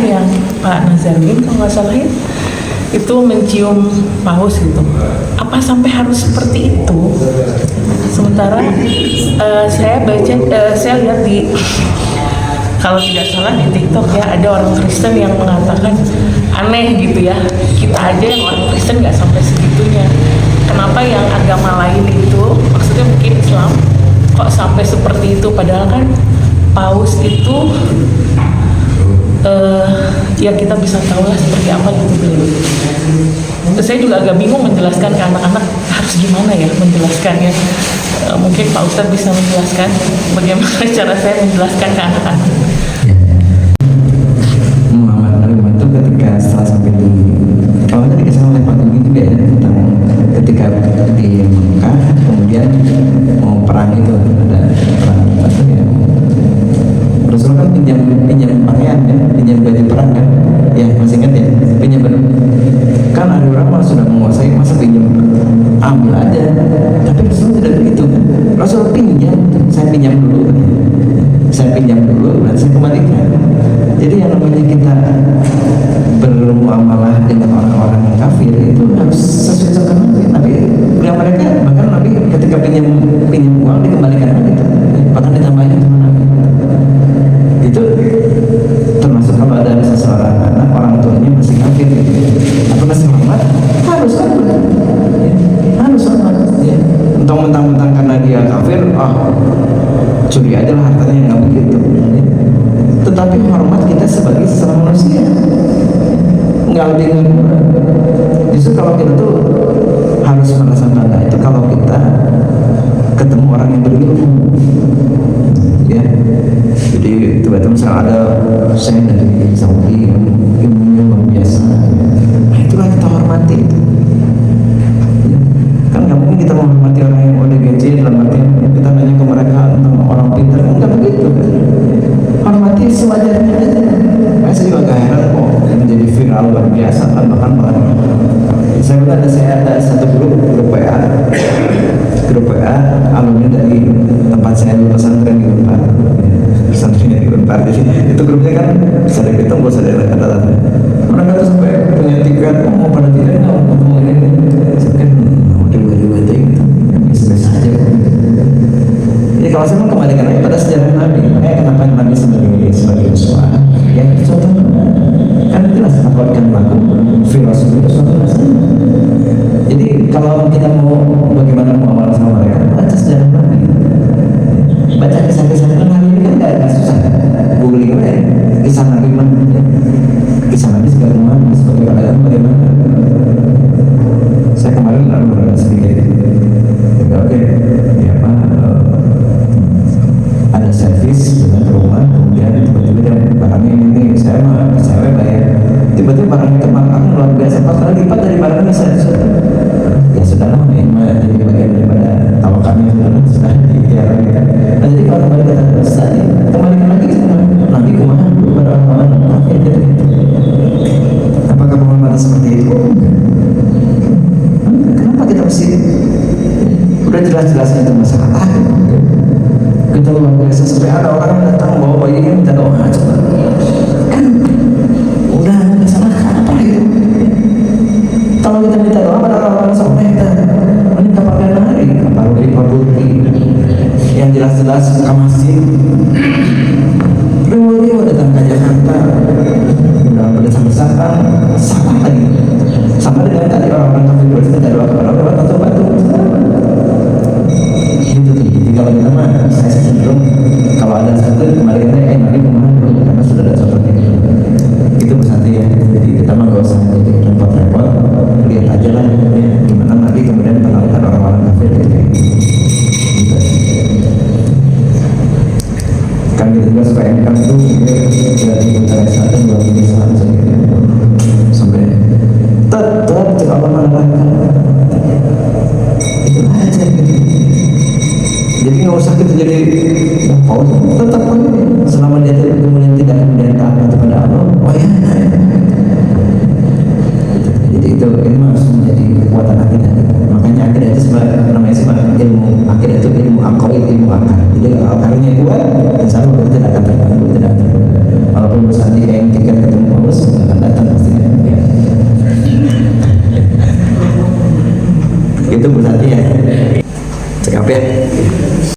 yang Pak Nazarudin kalau nggak salah ya, itu mencium paus gitu. Apa sampai harus seperti itu? Sementara saya baca, saya lihat di, kalau tidak salah di TikTok ya, ada orang Kristen yang mengatakan aneh gitu ya, kita aja yang orang Kristen nggak sampai segitunya. Kenapa yang agama lain itu, maksudnya mungkin Islam, kok sampai seperti itu? Padahal kan paus itu ya kita bisa tahu lah seperti apa gitu beliau. Saya juga agak bingung menjelaskan ke anak-anak harus gimana ya menjelaskannya. Mungkin Pak Ustadz bisa menjelaskan bagaimana cara saya menjelaskan ke anak-anak. Muhammad Nabi itu ketika setelah sampai di, kalau tadi kisah oleh Pak Tugi juga ya, tentang ketika di Mekah kemudian mau perang itu, ada perang apa ya, Rasul kan pinjam pakaian ya, pinjam baju perang kan, ya masih ingat ya, pinjam baju. Kan ada orang malah sudah menguasai, masa pinjam, ambil aja. Tapi Rasul tidak begitu kan, Rasul pinjam, saya pinjam dulu, nanti saya kembalikan. Jadi yang namanya kita bermuamalah dengan orang-orang yang kafir itu harus sesuai dengan Nabi. Yang mereka bahkan Nabi ketika pinjam uang dikembalikan lagi, bahkan ditambahin sama Nabi. Itu termasuk kalau ada seseorang anak orang tuanya masih kafir gitu, atau masih hormat, harus hormat ya. Mentang-mentang karena dia kafir, curi aja lah hartanya, nggak begitu ya. Tetapi hormat kita sebagai sesama manusia, nggak lebih nggak kurang. Justru kalau kita tuh harus merasa bangga itu kalau kita ketemu orang yang berilmu ya. Jadi tiba-tiba misalnya ada saya dari Saudi ilmunya luar biasa, nah itulah kita hormati itu ya. Kan nggak mungkin kita menghormati orang yang udah gaji dalam artian kita nanya ke mereka tentang orang pintar, nggak begitu kan. Hormati sewajarnya aja. Saya juga gak heran kok menjadi viral luar biasa kan, bahkan saya ada satu grup WA alumni dari tempat saya dulu pesantren di Unpar, pesantrennya di Unpar. Jadi itu grupnya kan bisa ada hitung, bisa ada kata-kata. Mereka tuh sampai punya tiket, mau pada tiket nggak mau ini, kan udah gitu, biasa aja. Jadi kalau saya mau kembalikan aja pada sejarah Nabi, makanya kenapa Nabi sebagai uswah, ya contoh kan jelas melakukan laku filosofi itu suatu masalah. Jadi kalau kita mau bagaimana muamalah sama mereka, baca sejarah Nabi, baca kisah-kisah Nabi ini kan nggak susah, googling aja kisah Nabi mana, kisah Nabi sebagai mana, sebagai bagaimana. Saya kemarin lalu sedikit, oke, ya apa? Ada servis dengan rumah, kemudian tiba-tiba barangnya ini saya bayar, tiba-tiba barangnya termakan luar biasa 4 kali lipat dari barangnya saya. Ya sudahlah, ini jadi bagian daripada tawakalnya sudah diikhtiarkan kita. Nah jadi kalau kembali ke tadi, kembalikan lagi sama Nabi kumaha kepada orang-orang kafir gitu. Apakah penghormatan seperti itu? Kenapa kita mesti udah jelas-jelasnya itu masalah kita luar biasa sampai ada orang yang datang bawa bayinya minta doa, coba kan udah salah apa itu. Kalau kita minta doa pada orang-orang soleh, ini kapal hari kapal putih yang jelas-jelas ke masjid, riwa datang ke Jakarta udah berdasar-besar salah lagi, sama dengan tadi orang-orang kafir minta doa kepada orang batu-batu. Kalau kita mah saya cenderung kalau ada satu kembali kita mari kemana dulu karena sudah ada contohnya itu bersantai ya. Jadi kita mah gak usah jadi repot-repot, lihat aja lah ya, gimana nanti kemudian penalitan orang-orang kafir gitu. Kan kita juga suka MK itu dari Utara Selatan 2 minggu sampai tetap coba menerangkan itu aja gitu. Jadi nggak usah kita jadi pause, tetap aja selama dia kemudian tidak kemudian taat kepada Allah, ya. Jadi itu harus menjadi kekuatan akidah. Makanya akidah itu sebenarnya namanya ilmu akidah itu ilmu akal, ilmu akal. Jadi kalau akalnya kuat, insya Allah kita tidak akan terganggu, tidak akan. Walaupun misalnya yang tiket ketemu kabeh